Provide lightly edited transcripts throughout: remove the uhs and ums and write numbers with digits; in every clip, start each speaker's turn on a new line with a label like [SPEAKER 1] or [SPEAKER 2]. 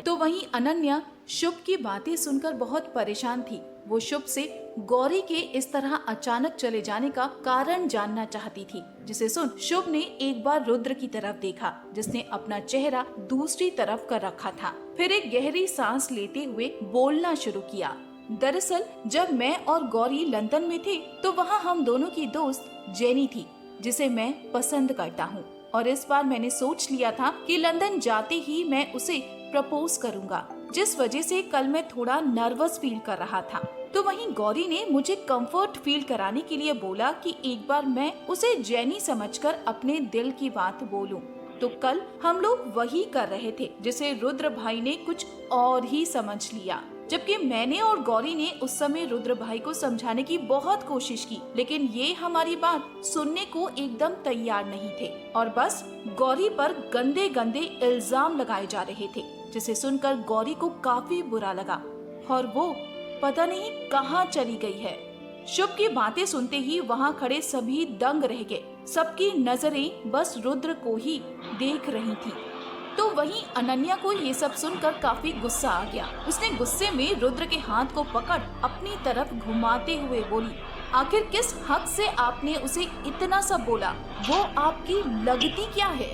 [SPEAKER 1] तो वहीं अनन्या शुभ की बातें सुनकर बहुत परेशान थी। वो शुभ से गौरी के इस तरह अचानक चले जाने का कारण जानना चाहती थी, जिसे सुन शुभ ने एक बार रुद्र की तरफ देखा, जिसने अपना चेहरा दूसरी तरफ कर रखा था। फिर एक गहरी सांस लेते हुए बोलना शुरू किया। दरअसल जब मैं और गौरी लंदन में थे तो वहाँ हम दोनों की दोस्त जेनी थी, जिसे मैं पसंद करता हूँ, और इस बार मैंने सोच लिया था कि लंदन जाते ही मैं उसे प्रपोज करूंगा, जिस वजह से कल मैं थोड़ा नर्वस फील कर रहा था। तो वहीं गौरी ने मुझे कंफर्ट फील कराने के लिए बोला कि एक बार मैं उसे जेनी समझकर अपने दिल की बात बोलूं। तो कल हम लोग वही कर रहे थे, जिसे रुद्र भाई ने कुछ और ही समझ लिया, जबकि मैंने और गौरी ने उस समय रुद्र भाई को समझाने की बहुत कोशिश की, लेकिन ये हमारी बात सुनने को एकदम तैयार नहीं थे और बस गौरी पर गंदे गंदे इल्जाम लगाए जा रहे थे, जिसे सुनकर गौरी को काफी बुरा लगा और वो पता नहीं कहाँ चली गई है। शुभ की बातें सुनते ही वहाँ खड़े सभी दंग रह गए। सबकी नजरें बस रुद्र को ही देख रही थी। तो वहीं अनन्या को ये सब सुनकर काफी गुस्सा आ गया। उसने गुस्से में रुद्र के हाथ को पकड़ अपनी तरफ घुमाते हुए बोली, आखिर किस हक से आपने उसे इतना सब बोला? वो आपकी लगती क्या है?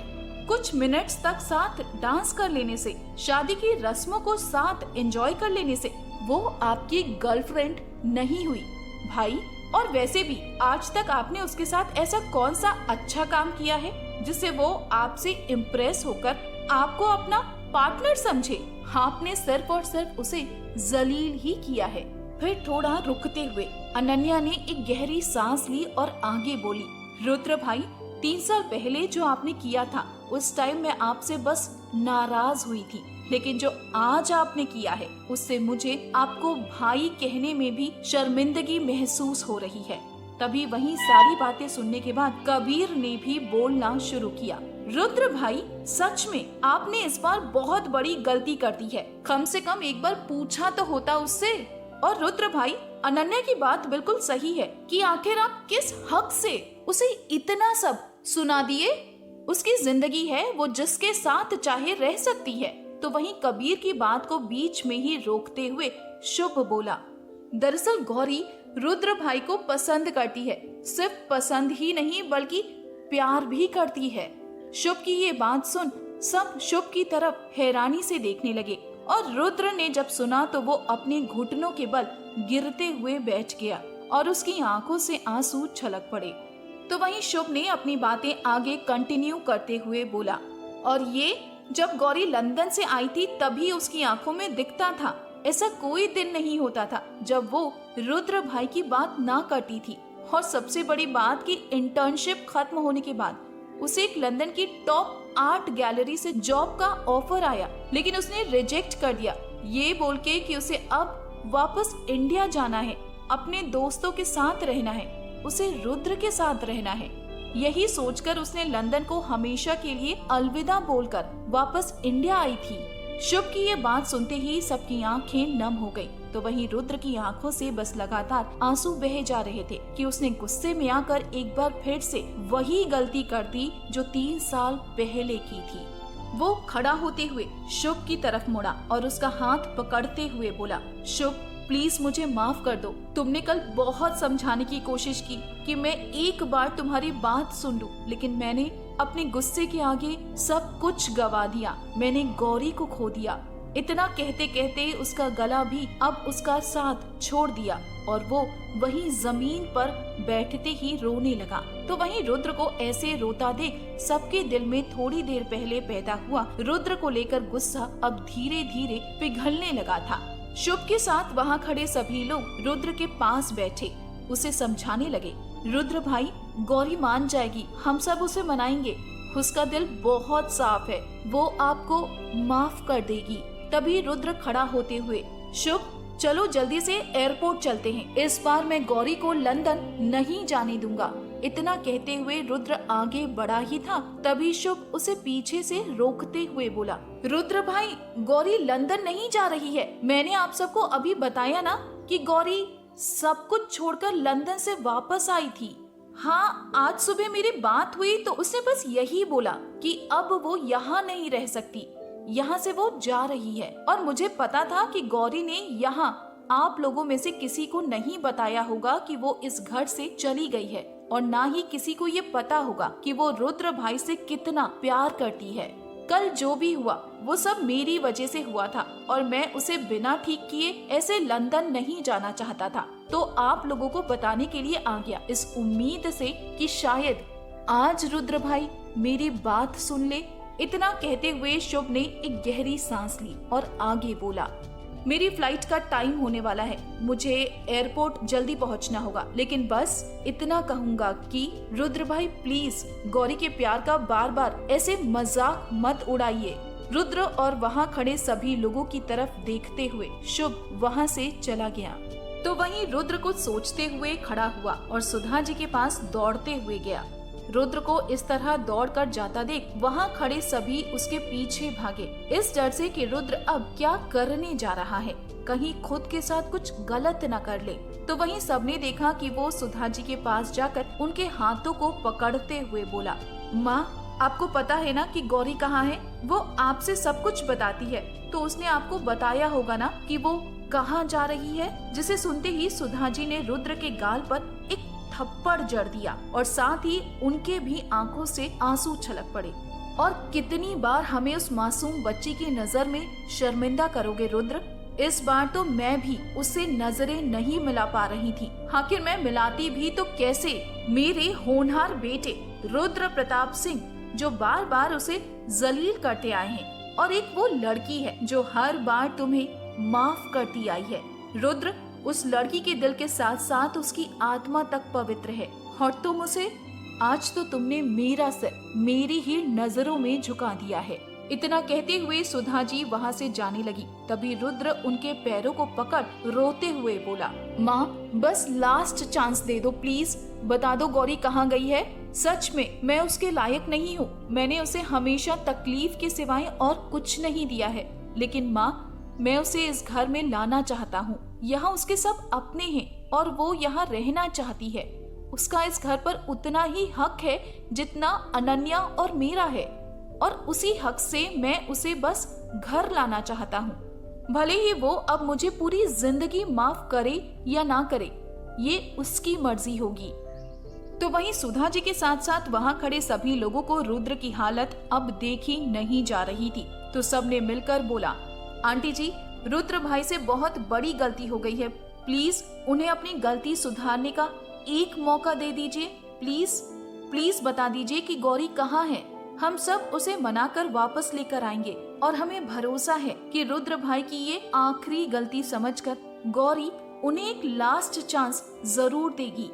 [SPEAKER 1] कुछ मिनट्स तक साथ डांस कर लेने से, शादी की रस्मों को साथ एंजॉय कर लेने से वो आपकी गर्लफ्रेंड नहीं हुई भाई। और वैसे भी आज तक आपने उसके साथ ऐसा कौन सा अच्छा काम किया है जिससे वो आपसे इम्प्रेस होकर आपको अपना पार्टनर समझे? आपने सिर्फ और सिर्फ उसे जलील ही किया है। फिर थोड़ा रुकते हुए अनन्या ने एक गहरी सांस ली और आगे बोली, रुद्र भाई, 3 साल पहले जो आपने किया था उस टाइम मैं आपसे बस नाराज हुई थी, लेकिन जो आज आपने किया है उससे मुझे आपको भाई कहने में भी शर्मिंदगी महसूस हो रही है। तभी वहीं सारी बातें सुनने के बाद कबीर ने भी बोलना शुरू किया, रुद्र भाई, सच में आपने इस बार बहुत बड़ी गलती कर दी है। कम से कम एक बार पूछा तो होता उससे। और रुद्र भाई, अनन्या की बात बिल्कुल सही है कि आखिर आप किस हक से उसे इतना सब सुना दिए? उसकी जिंदगी है, वो जिसके साथ चाहे रह सकती है। तो वहीं कबीर की बात को बीच में ही रोकते हुए शुभ बोला, दरअसल गौरी रुद्र भाई को पसंद करती है, सिर्फ पसंद ही नहीं बल्कि प्यार भी करती है। शुभ की ये बात सुन सब शुभ की तरफ हैरानी से देखने लगे और रुद्र ने जब सुना तो वो अपने घुटनों के बल गिरते हुए बैठ गया और उसकी आंखों से आंसू छलक पड़े। तो वहीं शुभ ने अपनी बातें आगे कंटिन्यू करते हुए बोला, और ये जब गौरी लंदन से आई थी तभी उसकी आंखों में दिखता था। ऐसा कोई दिन नहीं होता था जब वो रुद्र भाई की बात ना करती थी। और सबसे बड़ी बात कि इंटर्नशिप खत्म होने के बाद उसे एक लंदन की टॉप आर्ट गैलरी से जॉब का ऑफर आया, लेकिन उसने रिजेक्ट कर दिया, ये बोल के कि उसे अब वापस इंडिया जाना है, अपने दोस्तों के साथ रहना है, उसे रुद्र के साथ रहना है। यही सोचकर उसने लंदन को हमेशा के लिए अलविदा बोलकर वापस इंडिया आई थी। शुभ की ये बात सुनते ही सबकी आंखें नम हो गई। तो वहीं रुद्र की आंखों से बस लगातार आंसू बहे जा रहे थे कि उसने गुस्से में आकर एक बार फिर से वही गलती कर दी जो 3 साल पहले की थी। वो खड़ा होते हुए शुभ की तरफ मुड़ा और उसका हाथ पकड़ते हुए बोला, शुभ, प्लीज मुझे माफ कर दो। तुमने कल बहुत समझाने की कोशिश की कि मैं एक बार तुम्हारी बात सुन लूं, लेकिन मैंने अपने गुस्से के आगे सब कुछ गवा दिया। मैंने गौरी को खो दिया। इतना कहते कहते उसका गला भी अब उसका साथ छोड़ दिया और वो वहीं जमीन पर बैठते ही रोने लगा। तो वहीं रुद्र को ऐसे रोता देख सबके दिल में थोड़ी देर पहले पैदा हुआ रुद्र को लेकर गुस्सा अब धीरे धीरे पिघलने लगा था। शुभ के साथ वहाँ खड़े सभी लोग रुद्र के पास बैठे उसे समझाने लगे, रुद्र भाई, गौरी मान जाएगी, हम सब उसे मनाएंगे, उसका दिल बहुत साफ है, वो आपको माफ कर देगी। तभी रुद्र खड़ा होते हुए, शुभ, चलो जल्दी से एयरपोर्ट चलते हैं, इस बार मैं गौरी को लंदन नहीं जाने दूंगा। इतना कहते हुए रुद्र आगे बढ़ा ही था, तभी शुभ उसे पीछे से रोकते हुए बोला, रुद्र भाई, गौरी लंदन नहीं जा रही है। मैंने आप सबको अभी बताया ना कि गौरी सब कुछ छोड़कर लंदन से वापस आई थी। हाँ, आज सुबह मेरी बात हुई तो उसने बस यही बोला कि अब वो यहाँ नहीं रह सकती। यहाँ से वो जा रही है और मुझे पता था कि गौरी ने यहाँ आप लोगों में से किसी को नहीं बताया होगा कि वो इस घर से चली गई है, और ना ही किसी को ये पता होगा कि वो रुद्र भाई से कितना प्यार करती है। कल जो भी हुआ वो सब मेरी वजह से हुआ था और मैं उसे बिना ठीक किए ऐसे लंदन नहीं जाना चाहता था, तो आप लोगों को बताने के लिए आ गया, इस उम्मीद से कि शायद आज रुद्र भाई मेरी बात सुन ले। इतना कहते हुए शुभ ने एक गहरी सांस ली और आगे बोला, मेरी फ्लाइट का टाइम होने वाला है, मुझे एयरपोर्ट जल्दी पहुंचना होगा, लेकिन बस इतना कहूंगा कि रुद्र भाई प्लीज गौरी के प्यार का बार बार ऐसे मजाक मत उड़ाइए। रुद्र और वहाँ खड़े सभी लोगों की तरफ देखते हुए शुभ वहाँ से चला गया। तो वहीं रुद्र कुछ सोचते हुए खड़ा हुआ और सुधा जी के पास दौड़ते हुए गया। रुद्र को इस तरह दौड़कर जाता देख वहाँ खड़े सभी उसके पीछे भागे, इस डर से कि रुद्र अब क्या करने जा रहा है, कहीं खुद के साथ कुछ गलत न कर ले। तो वहीं सबने देखा कि वो सुधा जी के पास जाकर उनके हाथों को पकड़ते हुए बोला, माँ आपको पता है ना कि गौरी कहाँ है? वो आपसे सब कुछ बताती है, तो उसने आपको बताया होगा ना कि वो कहाँ जा रही है। जिसे सुनते ही सुधा जी ने रुद्र के गाल पर एक थप्पड़ जड़ दिया और साथ ही उनके भी आंखों से आंसू छलक पड़े। और कितनी बार हमें उस मासूम बच्ची की नजर में शर्मिंदा करोगे रुद्र? इस बार तो मैं भी उससे नजरें नहीं मिला पा रही थी, आखिर मैं मिलाती भी तो कैसे? मेरे होनहार बेटे रुद्र प्रताप सिंह जो बार बार उसे जलील करते आए हैं, और एक वो लड़की है जो हर बार तुम्हें माफ करती आई है। रुद्र उस लड़की के दिल के साथ साथ उसकी आत्मा तक पवित्र है, और तुम उसे आज तो तुमने मेरा सिर मेरी ही नजरों में झुका दिया है। इतना कहते हुए सुधा जी वहाँ से जाने लगी। तभी रुद्र उनके पैरों को पकड़ रोते हुए बोला, माँ बस लास्ट चांस दे दो प्लीज, बता दो गौरी कहाँ गई है। सच में मैं उसके लायक नहीं हूँ, मैंने उसे हमेशा तकलीफ के सिवाय और कुछ नहीं दिया है, लेकिन माँ मैं उसे इस घर में लाना चाहता हूँ। यहाँ उसके सब अपने हैं और वो यहाँ रहना चाहती है। उसका इस घर पर उतना ही हक है जितना अनन्या और मेरा है, और उसी हक से मैं उसे बस घर लाना चाहता हूँ। भले ही वो अब मुझे पूरी जिंदगी माफ करे या ना करे, ये उसकी मर्जी होगी। तो वहीं सुधा जी के साथ साथ वहाँ खड़े सभी लोगों को रुद्र की हालत अब देखी नहीं जा रही थी, तो सबने मिलकर बोला, आंटी जी रुद्र भाई से बहुत बड़ी गलती हो गई है, प्लीज उन्हें अपनी गलती सुधारने का एक मौका दे दीजिए। प्लीज प्लीज बता दीजिए कि गौरी कहाँ है, हम सब उसे मनाकर वापस लेकर आएंगे, और हमें भरोसा है कि रुद्र भाई की ये आखिरी गलती समझकर गौरी उन्हें एक लास्ट चांस जरूर देगी।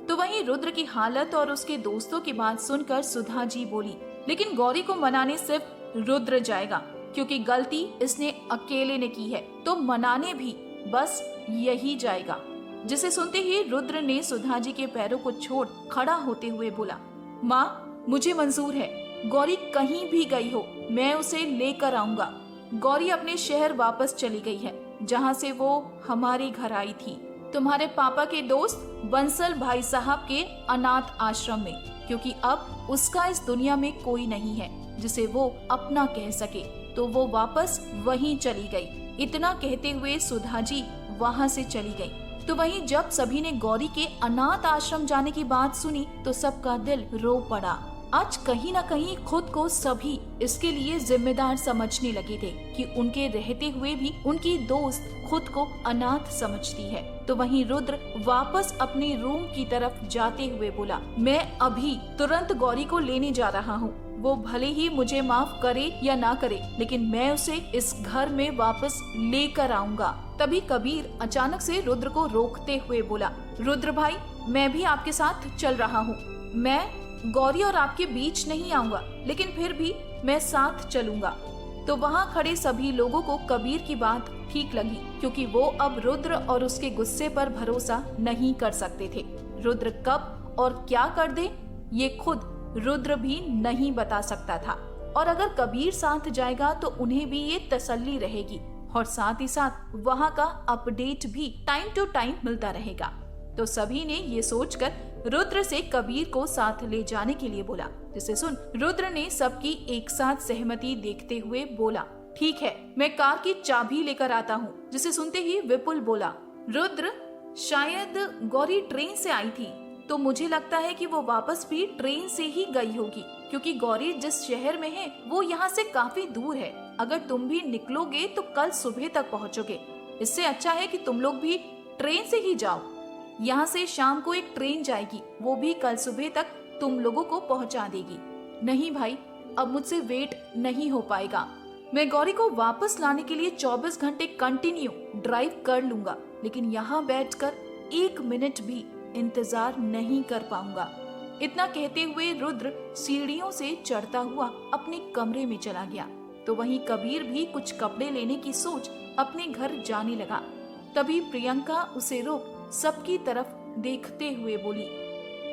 [SPEAKER 1] तो वहीं रुद्र की हालत और उसके दोस्तों की बात सुनकर सुधा जी बोली, लेकिन गौरी को मनाने सिर्फ रुद्र जाएगा, क्योंकि गलती इसने अकेले ने की है, तो मनाने भी बस यही जाएगा। जिसे सुनते ही रुद्र ने सुधा जी के पैरों को छोड़ खड़ा होते हुए बोला, माँ मुझे मंजूर है, गौरी कहीं भी गई हो मैं उसे लेकर आऊंगा। गौरी अपने शहर वापस चली गई है, जहाँ से वो हमारे घर आई थी, तुम्हारे पापा के दोस्त बंसल भाई साहब के अनाथ आश्रम में, क्योंकि अब उसका इस दुनिया में कोई नहीं है जिसे वो अपना कह सके, तो वो वापस वहीं चली गई। इतना कहते हुए सुधा जी वहाँ से चली गई। तो वहीं जब सभी ने गौरी के अनाथ आश्रम जाने की बात सुनी तो सबका दिल रो पड़ा। आज कहीं न कहीं खुद को सभी इसके लिए जिम्मेदार समझने लगे थे कि उनके रहते हुए भी उनकी दोस्त खुद को अनाथ समझती है। तो वहीं रुद्र वापस अपने रूम की तरफ जाते हुए बोला, मैं अभी तुरंत गौरी को लेने जा रहा हूँ, वो भले ही मुझे माफ करे या ना करे, लेकिन मैं उसे इस घर में वापस लेकर आऊंगा। तभी कबीर अचानक से रुद्र को रोकते हुए बोला, रुद्र भाई मैं भी आपके साथ चल रहा हूँ, मैं गौरी और आपके बीच नहीं आऊंगा, लेकिन फिर भी मैं साथ चलूंगा। तो वहाँ खड़े सभी लोगों को कबीर की बात ठीक लगी, क्योंकि वो अब रुद्र और उसके गुस्से पर भरोसा नहीं कर सकते थे। रुद्र कब और क्या कर दे ये खुद रुद्र भी नहीं बता सकता था, और अगर कबीर साथ जाएगा तो उन्हें भी ये तसल्ली रहेगी, और साथ ही साथ वहाँ का अपडेट भी टाइम टू टाइम मिलता रहेगा। तो सभी ने ये सोचकर रुद्र से कबीर को साथ ले जाने के लिए बोला, जिसे सुन रुद्र ने सबकी एक साथ सहमति देखते हुए बोला, ठीक है, मैं कार की चाबी लेकर आता हूँ। जिसे सुनते ही विपुल बोला, रुद्र, शायद गौरी ट्रेन से आई थी, तो मुझे लगता है कि वो वापस भी ट्रेन से ही गई होगी, क्योंकि गौरी जिस शहर में है वो यहाँ से काफी दूर है। अगर तुम भी निकलोगे तो कल सुबह तक पहुँचोगे। इससे अच्छा है कि तुम लोग भी ट्रेन से ही जाओ। यहाँ से शाम को एक ट्रेन जाएगी, वो भी कल सुबह तक तुम लोगों को पहुँचा देगी। नहीं भाई, अब मुझसे वेट नहीं हो पाएगा। मैं गौरी को वापस लाने के लिए 24 घंटे कंटिन्यू ड्राइव कर लूंगा, लेकिन यहाँ बैठकर 1 मिनट भी इंतजार नहीं कर पाऊंगा। इतना कहते हुए रुद्र सीढ़ियों से चढ़ता हुआ अपने कमरे में चला गया। तो वहीं कबीर भी कुछ कपड़े लेने की सोच अपने घर जाने लगा। तभी प्रियंका उसे रोक सबकी तरफ देखते हुए बोली,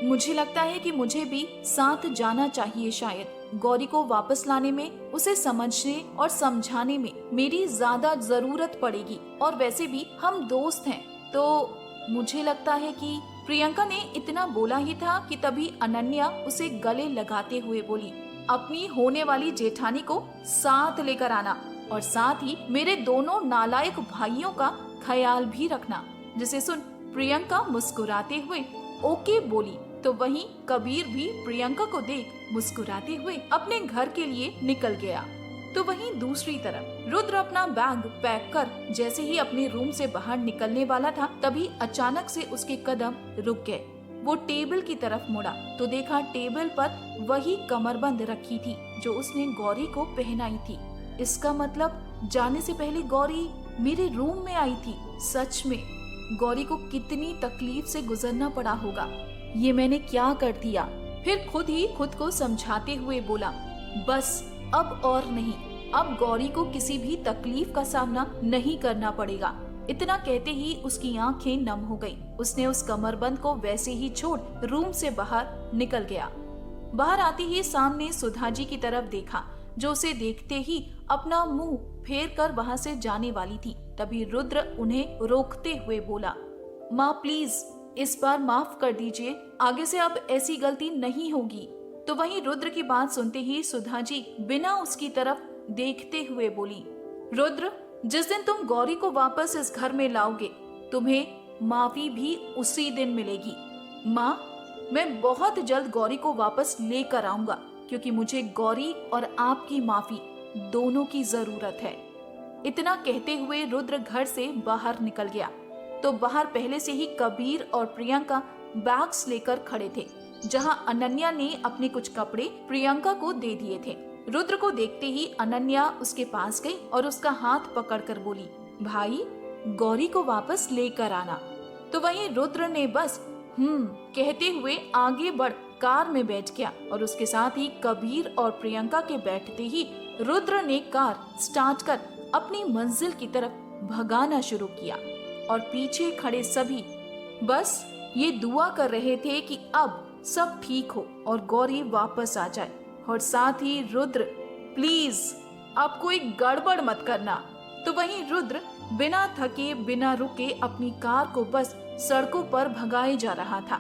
[SPEAKER 1] मुझे लगता है कि मुझे भी साथ जाना चाहिए। शायद गौरी को वापस लाने में, उसे समझने और समझाने में मेरी ज्यादा जरूरत पड़ेगी, और वैसे भी हम दोस्त हैं, तो मुझे लगता है कि प्रियंका ने इतना बोला ही था कि तभी अनन्या उसे गले लगाते हुए बोली, अपनी होने वाली जेठानी को साथ लेकर आना, और साथ ही मेरे दोनों नालायक भाइयों का ख्याल भी रखना। जिसे सुन प्रियंका मुस्कुराते हुए ओके बोली। तो वहीं कबीर भी प्रियंका को देख मुस्कुराते हुए अपने घर के लिए निकल गया। तो वहीं दूसरी तरफ रुद्र अपना बैग पैक कर जैसे ही अपने रूम से बाहर निकलने वाला था, तभी अचानक से उसके कदम रुक गए। वो टेबल की तरफ मुड़ा तो देखा टेबल पर वही कमरबंद रखी थी जो उसने गौरी को पहनाई थी। इसका मतलब जाने से पहले गौरी मेरे रूम में आई थी। सच में गौरी को कितनी तकलीफ से गुजरना पड़ा होगा। ये मैंने क्या कर दिया। फिर खुद ही खुद को समझाते हुए बोला, बस अब और नहीं, अब गौरी को किसी भी तकलीफ का सामना नहीं करना पड़ेगा। इतना कहते ही उसकी आंखें नम हो गईं। उसने उस कमरबंद को वैसे ही छोड़ रूम से बाहर निकल गया। बाहर आते ही सामने सुधा जी की तरफ देखा, जो उसे देखते ही अपना मुंह फेर कर वहां से जाने वाली थी। तभी रुद्र उन्हें रोकते हुए बोला, माँ प्लीज इस बार माफ कर दीजिए, आगे से अब ऐसी गलती नहीं होगी। तो वहीं रुद्र की बात सुनते ही सुधा जी बिना उसकी तरफ देखते हुए बोली, रुद्र, जिस दिन तुम गौरी को वापस इस घर में लाओगे, तुम्हें माफी भी उसी दिन मिलेगी। माँ, मैं बहुत जल्द गौरी को वापस लेकर आऊंगा, क्योंकि मुझे गौरी और आपकी माफी दोनों की जरूरत है। इतना कहते हुए रुद्र घर से बाहर निकल गया। तो बाहर पहले से ही कबीर और प्रियंका बैग्स लेकर खड़े थे, जहां अनन्या ने अपने कुछ कपड़े प्रियंका को दे दिए थे। रुद्र को देखते ही अनन्या उसके पास गई और उसका हाथ पकड़कर बोली, भाई, गौरी को वापस लेकर आना। तो वहीं रुद्र ने बस कहते हुए आगे बढ़ कार में बैठ गया, और उसके साथ ही कबीर और प्रियंका के बैठते ही रुद्र ने कार स्टार्ट कर अपनी मंजिल की तरफ भगाना शुरू किया। और पीछे खड़े सभी बस ये दुआ कर रहे थे कि अब सब ठीक हो और गौरी वापस आ जाए। और साथ ही रुद्र, प्लीज अब कोई गड़बड़ मत करना। तो वहीं रुद्र बिना थके बिना रुके अपनी कार को बस सड़कों पर भगाए जा रहा था।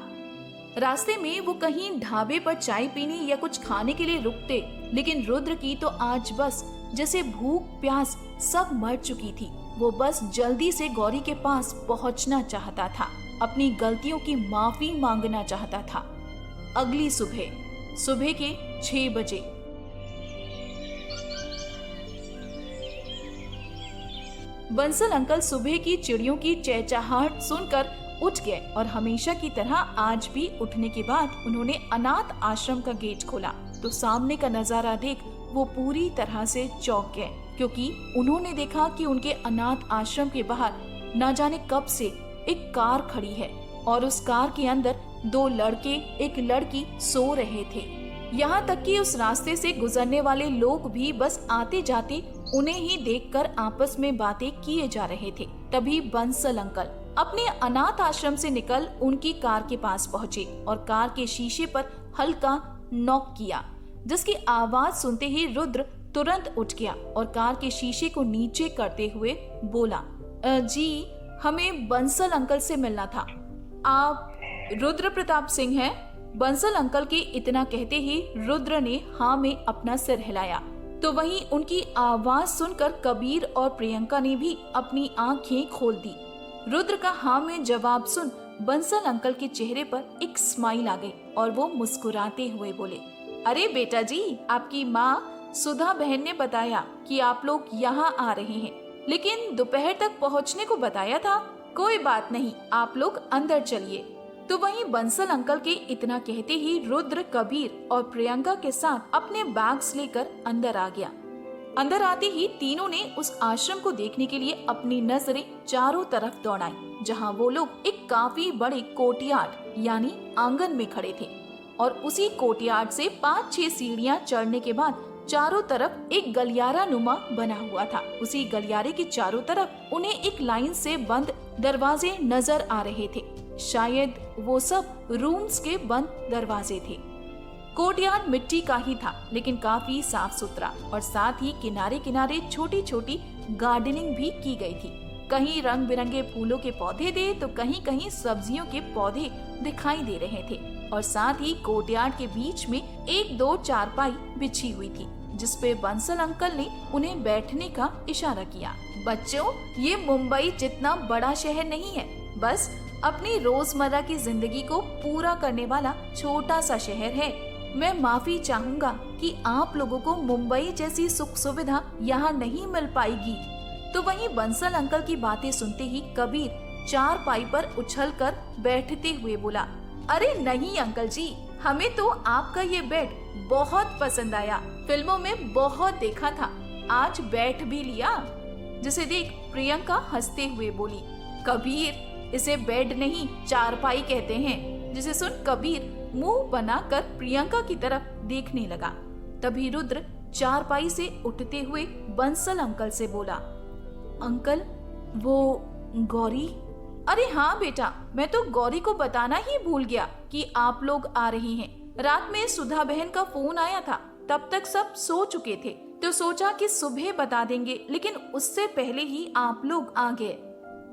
[SPEAKER 1] रास्ते में वो कहीं ढाबे पर चाय पीने या कुछ खाने के लिए रुकते, लेकिन रुद्र की तो आज बस जैसे भूख प्यास सब मर चुकी थी। वो बस जल्दी से गौरी के पास पहुंचना चाहता था, अपनी गलतियों की माफी मांगना चाहता था। अगली सुबह के 6 बजे बंसल अंकल सुबह की चिड़ियों की चहचहाहट सुनकर उठ गए, और हमेशा की तरह आज भी उठने के बाद उन्होंने अनाथ आश्रम का गेट खोला। तो सामने का नजारा देख वो पूरी तरह से चौंक गए, क्योंकि उन्होंने देखा कि उनके अनाथ आश्रम के बाहर न जाने कब से एक कार खड़ी है, और उस कार के अंदर 2 लड़के एक लड़की सो रहे थे। यहाँ तक कि उस रास्ते से गुजरने वाले लोग भी बस आते जाते उन्हें ही देखकर आपस में बातें किए जा रहे थे। तभी बंसल अंकल अपने अनाथ आश्रम से निकल उनकी कार के पास पहुँचे और कार के शीशे पर हल्का नॉक किया, जिसकी आवाज सुनते ही रुद्र तुरंत उठ गया और कार के शीशे को नीचे करते हुए बोला, जी, हमें बंसल अंकल से मिलना था। आप रुद्र प्रताप सिंह हैं? बंसल अंकल के इतना कहते ही रुद्र ने हाँ में अपना सिर हिलाया। तो वहीं उनकी आवाज सुनकर कबीर और प्रियंका ने भी अपनी आंखें खोल दी। रुद्र का हाँ में जवाब सुन बंसल अंकल के चेहरे पर एक स्माइल आ गई और वो मुस्कुराते हुए बोले, अरे बेटा जी, आपकी माँ सुधा बहन ने बताया कि आप लोग यहाँ आ रहे हैं, लेकिन दोपहर तक पहुँचने को बताया था। कोई बात नहीं, आप लोग अंदर चलिए। तो वहीं बंसल अंकल के इतना कहते ही रुद्र, कबीर और प्रियंका के साथ अपने बैग्स लेकर अंदर आ गया। अंदर आते ही तीनों ने उस आश्रम को देखने के लिए अपनी नजरें चारों तरफ दौड़ाई, जहां वो लोग एक काफी बड़े कोर्टयार्ड यानी आंगन में खड़े थे और उसी कोर्टयार्ड से 5-6 सीढ़ियां चढ़ने के बाद चारों तरफ एक गलियारा नुमा बना हुआ था। उसी गलियारे के चारों तरफ उन्हें एक लाइन से बंद दरवाजे नजर आ रहे थे। शायद वो सब रूम्स के बंद दरवाजे थे। कोर्टयार्ड मिट्टी का ही था, लेकिन काफी साफ सुथरा और साथ ही किनारे किनारे छोटी छोटी गार्डनिंग भी की गई थी। कहीं रंग बिरंगे फूलों के पौधे थे तो कहीं कहीं सब्जियों के पौधे दिखाई दे रहे थे और साथ ही कोर्टयार्ड के बीच में 1-2 चारपाई बिछी हुई थी, जिसपे बंसल अंकल ने उन्हें बैठने का इशारा किया। बच्चों, ये मुंबई जितना बड़ा शहर नहीं है, बस अपनी रोजमर्रा की जिंदगी को पूरा करने वाला छोटा सा शहर है। मैं माफी चाहूंगा कि आप लोगों को मुंबई जैसी सुख सुविधा यहाँ नहीं मिल पाएगी। तो वहीं बंसल अंकल की बातें सुनते ही कबीर चारपाई पर उछलकर बैठते हुए बोला, अरे नहीं अंकल जी, हमें तो आपका ये बेड बहुत पसंद आया, फिल्मों में बहुत देखा था, आज बैठ भी लिया। जिसे देख प्रियंका हंसते हुए बोली, कबीर, इसे बेड नहीं चारपाई कहते हैं। जिसे सुन कबीर मुंह बनाकर प्रियंका की तरफ देखने लगा। तभी रुद्र चारपाई से उठते हुए बंसल अंकल से बोला, अंकल, वो गौरी? अरे हाँ बेटा, मैं तो गौरी को बताना ही भूल गया कि आप लोग आ रहे हैं। रात में सुधा बहन का फोन आया था, तब तक सब सो चुके थे, तो सोचा कि सुबह बता देंगे, लेकिन उससे पहले ही आप लोग आ गए।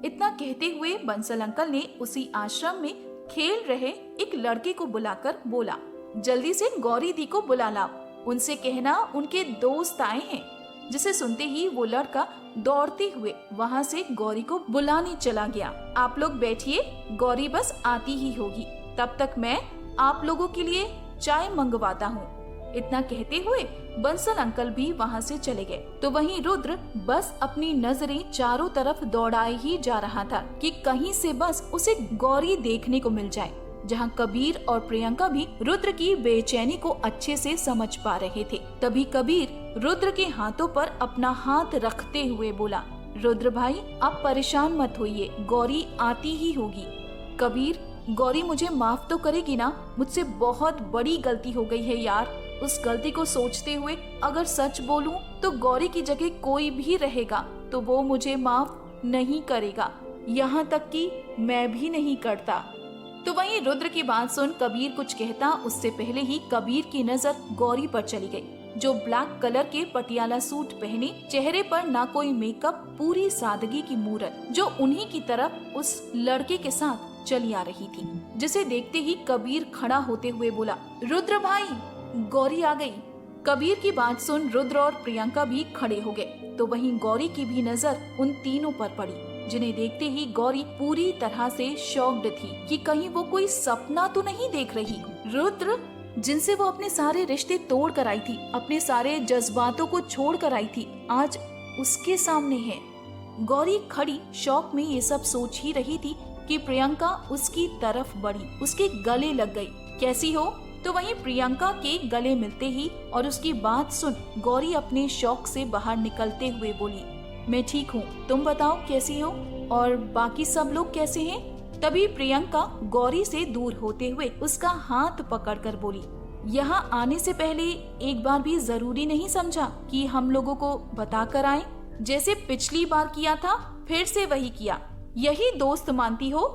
[SPEAKER 1] इतना कहते हुए बंसल अंकल ने उसी आश्रम में खेल रहे एक लड़के को बुलाकर बोला, जल्दी से गौरी दी को बुला लाओ, उनसे कहना उनके दोस्त आए हैं। जिसे सुनते ही वो लड़का दौड़ते हुए वहाँ से गौरी को बुलाने चला गया। आप लोग बैठिए, गौरी बस आती ही होगी, तब तक मैं आप लोगों के लिए चाय मंगवाता हूँ। इतना कहते हुए बंसल अंकल भी वहाँ से चले गए। तो वहीं रुद्र बस अपनी नजरें चारों तरफ दौड़ाए ही जा रहा था कि कहीं से बस उसे गौरी देखने को मिल जाए, जहाँ कबीर और प्रियंका भी रुद्र की बेचैनी को अच्छे से समझ पा रहे थे। तभी कबीर रुद्र के हाथों पर अपना हाथ रखते हुए बोला, रुद्र भाई, आप परेशान मत होइए, गौरी आती ही होगी। कबीर, गौरी मुझे माफ तो करेगी ना? मुझसे बहुत बड़ी गलती हो गई है यार। उस गलती को सोचते हुए अगर सच बोलूं तो गौरी की जगह कोई भी रहेगा तो वो मुझे माफ नहीं करेगा, यहाँ तक कि मैं भी नहीं करता। तो वहीं रुद्र की बात सुन कबीर कुछ कहता उससे पहले ही कबीर की नजर गौरी पर चली गई, जो ब्लैक कलर के पटियाला सूट पहने, चेहरे पर ना कोई मेकअप, पूरी सादगी की मूरत, जो उन्हीं की तरफ उस लड़के के साथ चली आ रही थी। जिसे देखते ही कबीर खड़ा होते हुए बोला, रुद्र भाई, गौरी आ गई। कबीर की बात सुन रुद्र और प्रियंका भी खड़े हो गए। तो वहीं गौरी की भी नजर उन तीनों पर पड़ी, जिन्हें देखते ही गौरी पूरी तरह से शॉक्ड थी कि कहीं वो कोई सपना तो नहीं देख रही। रुद्र, जिनसे वो अपने सारे रिश्ते तोड़ कर आई थी, अपने सारे जज्बातों को छोड़ कर आई थी, आज उसके सामने है। गौरी खड़ी शौक में ये सब सोच ही रही थी कि प्रियंका उसकी तरफ बढ़ी, उसके गले लग गई। कैसी हो? तो वहीं प्रियंका के गले मिलते ही और उसकी बात सुन गौरी अपने शौक से बाहर निकलते हुए बोली, मैं ठीक हूँ, तुम बताओ कैसी हो और बाकी सब लोग कैसे हैं? तभी प्रियंका गौरी से दूर होते हुए उसका हाथ पकड़कर बोली, यहाँ आने से पहले एक बार भी जरूरी नहीं समझा कि हम लोगों को बता कर आए? जैसे पिछली बार किया था फिर से वही किया, यही दोस्त मानती हो?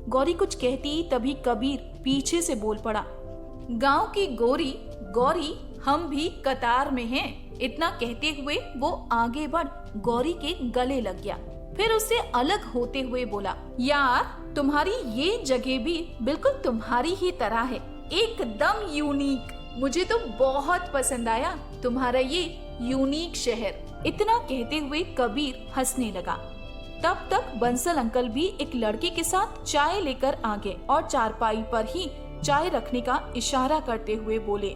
[SPEAKER 1] गौरी कुछ कहती तभी कबीर पीछे से बोल पड़ा, गांव की गोरी, गौरी, हम भी कतार में हैं। इतना कहते हुए वो आगे बढ़ गौरी के गले लग गया। फिर उससे अलग होते हुए बोला, यार, तुम्हारी ये जगह भी बिल्कुल तुम्हारी ही तरह है, एकदम यूनिक। मुझे तो बहुत पसंद आया तुम्हारा ये यूनिक शहर। इतना कहते हुए कबीर हंसने लगा। तब तक बंसल अंकल भी एक लड़के के साथ चाय लेकर आ गए और चारपाई पर ही चाय रखने का इशारा करते हुए बोले,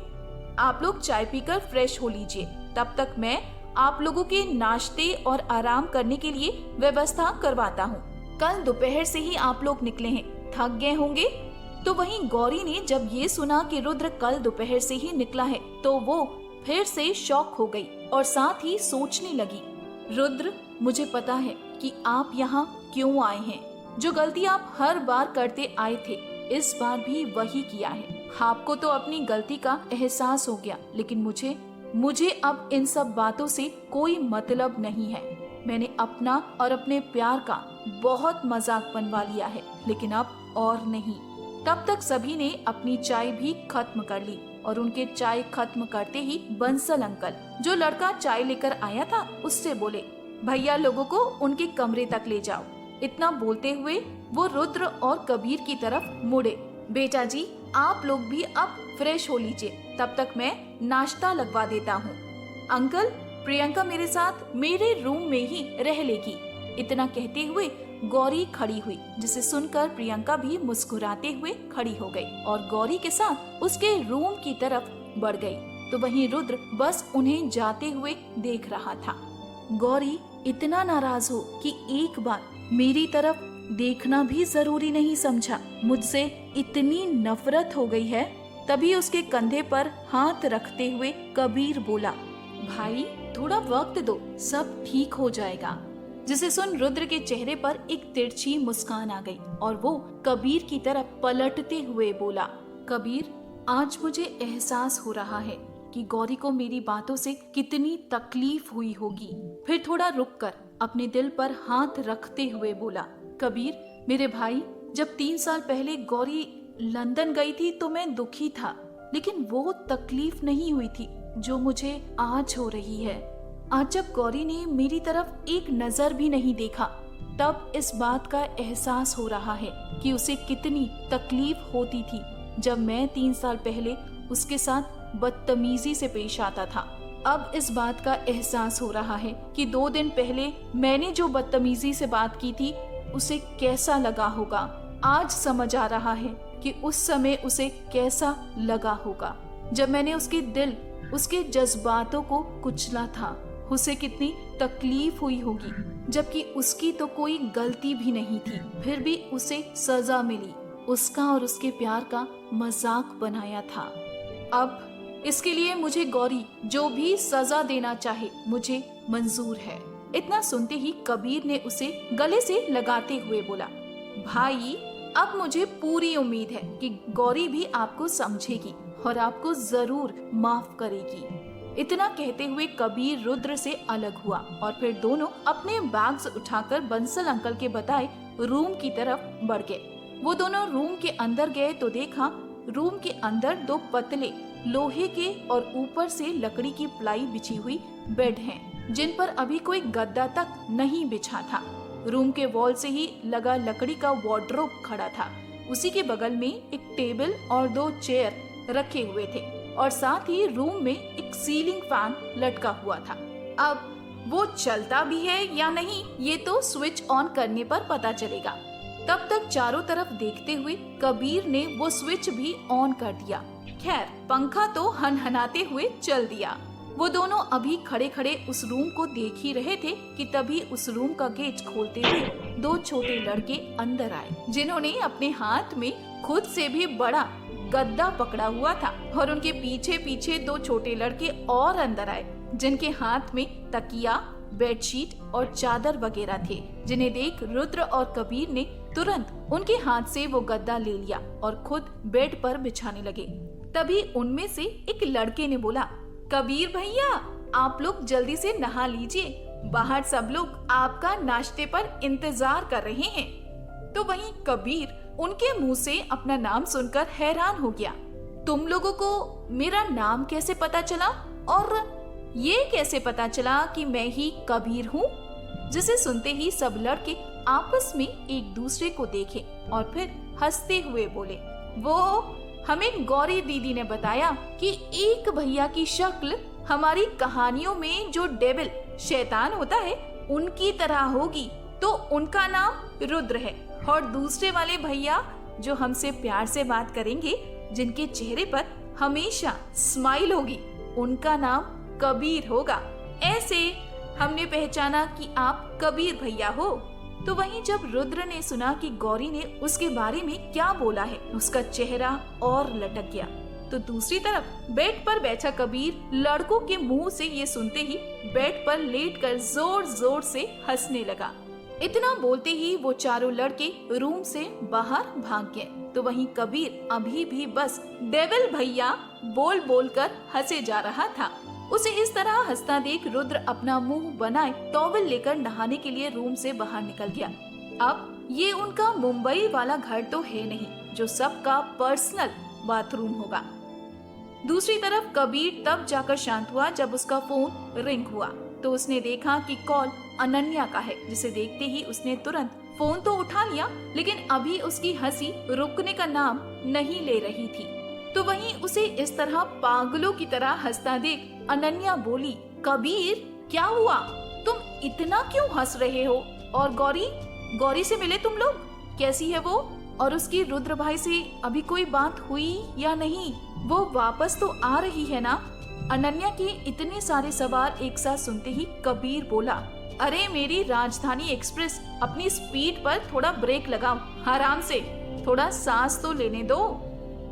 [SPEAKER 1] आप लोग चाय पीकर फ्रेश हो लीजिए, तब तक मैं आप लोगों के नाश्ते और आराम करने के लिए व्यवस्था करवाता हूँ। कल दोपहर से ही आप लोग निकले हैं, थक गए होंगे। तो वहीं गौरी ने जब ये सुना कि रुद्र कल दोपहर से ही निकला है तो वो फिर से शॉक हो गई और साथ ही सोचने लगी, रुद्र, मुझे पता है कि आप यहाँ क्यों आए हैं। जो गलती आप हर बार करते आए थे, इस बार भी वही किया है। आपको तो अपनी गलती का एहसास हो गया, लेकिन मुझे अब इन सब बातों से कोई मतलब नहीं है। मैंने अपना और अपने प्यार का बहुत मजाक बनवा लिया है, लेकिन अब और नहीं। तब तक सभी ने अपनी चाय भी खत्म कर ली और उनके चाय खत्म करते ही बंसल अंकल, जो लड़का चाय लेकर आया था, उससे बोले, भैया लोगों को उनके कमरे तक ले जाओ। इतना बोलते हुए वो रुद्र और कबीर की तरफ मुड़े। बेटा जी, आप लोग भी अब फ्रेश हो लीजिए, तब तक मैं नाश्ता लगवा देता हूँ। अंकल, प्रियंका मेरे साथ मेरे रूम में ही रह लेगी। इतना कहते हुए गौरी खड़ी हुई, जिसे सुनकर प्रियंका भी मुस्कुराते हुए खड़ी हो गई और गौरी के साथ उसके रूम की तरफ बढ़ गई। तो वहीं रुद्र बस उन्हें जाते हुए देख रहा था। गौरी इतना नाराज हो कि एक बार मेरी तरफ देखना भी जरूरी नहीं समझा, मुझसे इतनी नफरत हो गई है। तभी उसके कंधे पर हाथ रखते हुए कबीर बोला, भाई थोड़ा वक्त दो, सब ठीक हो जाएगा। जिसे सुन रुद्र के चेहरे पर एक तिरछी मुस्कान आ गई और वो कबीर की तरफ पलटते हुए बोला, कबीर, आज मुझे एहसास हो रहा है कि गौरी को मेरी बातों से कितनी तकलीफ हुई होगी। फिर थोड़ा रुककर अपने दिल पर हाथ रखते हुए बोला, कबीर मेरे भाई, जब 3 साल पहले गौरी लंदन गई थी तो मैं दुखी था, लेकिन वो तकलीफ नहीं हुई थी जो मुझे आज हो रही है। आज जब गौरी ने मेरी तरफ एक नजर भी नहीं देखा, तब इस बात का एहसास हो रहा है कि उसे कितनी तकलीफ होती थी जब मैं 3 साल पहले उसके साथ बदतमीजी से पेश आता था। अब इस बात का एहसास हो रहा है कि 2 दिन पहले मैंने जो बदतमीजी से बात की थी उसे कैसा लगा होगा। आज समझ आ रहा है कि उस समय उसे कैसा लगा होगा जब मैंने उसके दिल, उसके जज्बातों को कुचला था। उसे कितनी तकलीफ हुई होगी, जबकि उसकी तो कोई गलती भी नहीं थी, फिर भी उसे सजा मिली। उसका और उसके प्यार का मजाक बनाया था। अब इसके लिए मुझे गौरी जो भी सजा देना चाहे मुझे मंजूर है। इतना सुनते ही कबीर ने उसे गले से लगाते हुए बोला, भाई अब मुझे पूरी उम्मीद है कि गौरी भी आपको समझेगी और आपको जरूर माफ करेगी। इतना कहते हुए कबीर रुद्र से अलग हुआ और फिर दोनों अपने बैग्स उठाकर बंसल अंकल के बताए रूम की तरफ बढ़ गए। वो दोनों रूम के अंदर गए तो देखा रूम के अंदर 2 पतले लोहे के और ऊपर से लकड़ी की प्लाई बिछी हुई बेड हैं, जिन पर अभी कोई गद्दा तक नहीं बिछा था। रूम के वॉल से ही लगा लकड़ी का वार्डरोब खड़ा था। उसी के बगल में एक टेबल और 2 चेयर रखे हुए थे और साथ ही रूम में एक सीलिंग फैन लटका हुआ था। अब वो चलता भी है या नहीं ये तो स्विच ऑन करने पर पता चलेगा। तब तक चारों तरफ देखते हुए कबीर ने वो स्विच भी ऑन कर दिया। खैर, पंखा तो हनहनाते हुए चल दिया। वो दोनों अभी खड़े खड़े उस रूम को देख ही रहे थे कि तभी उस रूम का गेट खोलते हुए 2 छोटे लड़के अंदर आए, जिन्होंने अपने हाथ में खुद से भी बड़ा गद्दा पकड़ा हुआ था और उनके पीछे पीछे 2 छोटे लड़के और अंदर आए, जिनके हाथ में तकिया, बेडशीट और चादर वगैरह थे, जिन्हें देख रुद्र और कबीर ने तुरंत उनके हाथ से वो गद्दा ले लिया और खुद बेड पर बिछाने लगे। तभी उनमें से एक लड़के ने बोला, कबीर भैया, आप लोग जल्दी से नहा लीजिए, बाहर सब लोग आपका नाश्ते पर इंतजार कर रहे हैं। तो वहीं कबीर उनके मुंह से अपना नाम सुनकर हैरान हो गया। तुम लोगों को मेरा नाम कैसे पता चला और ये कैसे पता चला कि मैं ही कबीर हूँ? जिसे सुनते ही सब लड़के आपस में एक दूसरे को देखे और फिर हंसते हुए बोले, वो हमें गौरी दीदी ने बताया कि एक भैया की शक्ल हमारी कहानियों में जो डेविल शैतान होता है उनकी तरह होगी, तो उनका नाम रुद्र है। और दूसरे वाले भैया जो हमसे प्यार से बात करेंगे, जिनके चेहरे पर हमेशा स्माइल होगी, उनका नाम कबीर होगा। ऐसे हमने पहचाना कि आप कबीर भैया हो। तो वहीं जब रुद्र ने सुना कि गौरी ने उसके बारे में क्या बोला है, उसका चेहरा और लटक गया। तो दूसरी तरफ बेड पर बैठा कबीर लड़कों के मुंह से ये सुनते ही बेड पर लेटकर जोर जोर से हंसने लगा। इतना बोलते ही वो चारों लड़के रूम से बाहर भाग गए। तो वहीं कबीर अभी भी बस डेविल भैया बोल बोल कर हंसे जा रहा था। उसे इस तरह हंसता देख रुद्र अपना मुंह बनाए टॉवल लेकर नहाने के लिए रूम से बाहर निकल गया। अब ये उनका मुंबई वाला घर तो है नहीं जो सबका पर्सनल बाथरूम होगा। दूसरी तरफ कबीर तब जाकर शांत हुआ जब उसका फोन रिंग हुआ। तो उसने देखा कि कॉल अनन्या का है, जिसे देखते ही उसने तुरंत फोन तो उठा लिया, लेकिन अभी उसकी हंसी रुकने का नाम नहीं ले रही थी। तो वहीं उसे इस तरह पागलों की तरह हंसता देख अनन्या बोली, कबीर क्या हुआ, तुम इतना क्यों हंस रहे हो? और गौरी से मिले तुम लोग? कैसी है वो? और उसकी रुद्र भाई से अभी कोई बात हुई या नहीं? वो वापस तो आ रही है ना? अनन्या के इतने सारे सवाल एक साथ सुनते ही कबीर बोला, अरे मेरी राजधानी एक्सप्रेस, अपनी स्पीड पर थोड़ा ब्रेक लगाओ, आराम से, थोड़ा सांस तो लेने दो।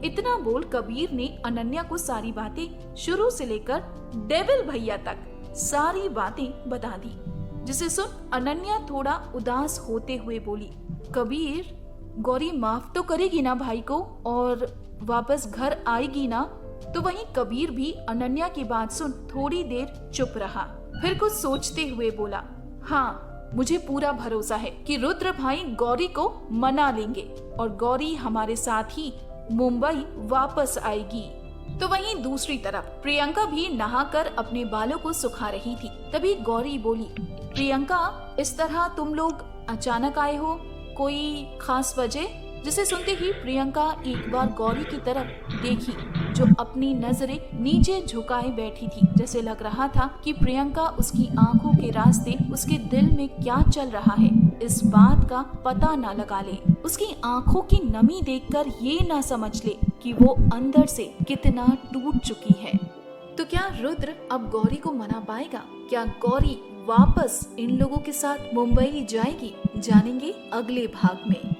[SPEAKER 1] इतना बोल कबीर ने अनन्या को सारी बातें शुरू से लेकर डेविल भैया तक सारी बातें बता दी, जिसे सुन अनन्या थोड़ा उदास होते हुए बोली, कबीर गौरी माफ तो करेगी ना भाई को और वापस घर आएगी ना? तो वहीं कबीर भी अनन्या की बात सुन थोड़ी देर चुप रहा, फिर कुछ सोचते हुए बोला, हाँ मुझे पूरा भरोसा है कि रुद्र भाई गौरी को मना लेंगे और गौरी हमारे साथ ही मुंबई वापस आएगी। तो वहीं दूसरी तरफ प्रियंका भी नहाकर अपने बालों को सुखा रही थी। तभी गौरी बोली, प्रियंका इस तरह तुम लोग अचानक आए हो, कोई खास वजह? जिसे सुनते ही प्रियंका एक बार गौरी की तरफ देखी, जो अपनी नजरें नीचे झुकाए बैठी थी। जैसे लग रहा था कि प्रियंका उसकी आंखों के रास्ते उसके दिल में क्या चल रहा है इस बात का पता ना लगा ले, उसकी आंखों की नमी देखकर ये ना समझ ले कि वो अंदर से कितना टूट चुकी है। तो क्या रुद्र अब गौरी को मना पाएगा? क्या गौरी वापस इन लोगों के साथ मुंबई जाएगी? जानेंगे अगले भाग में।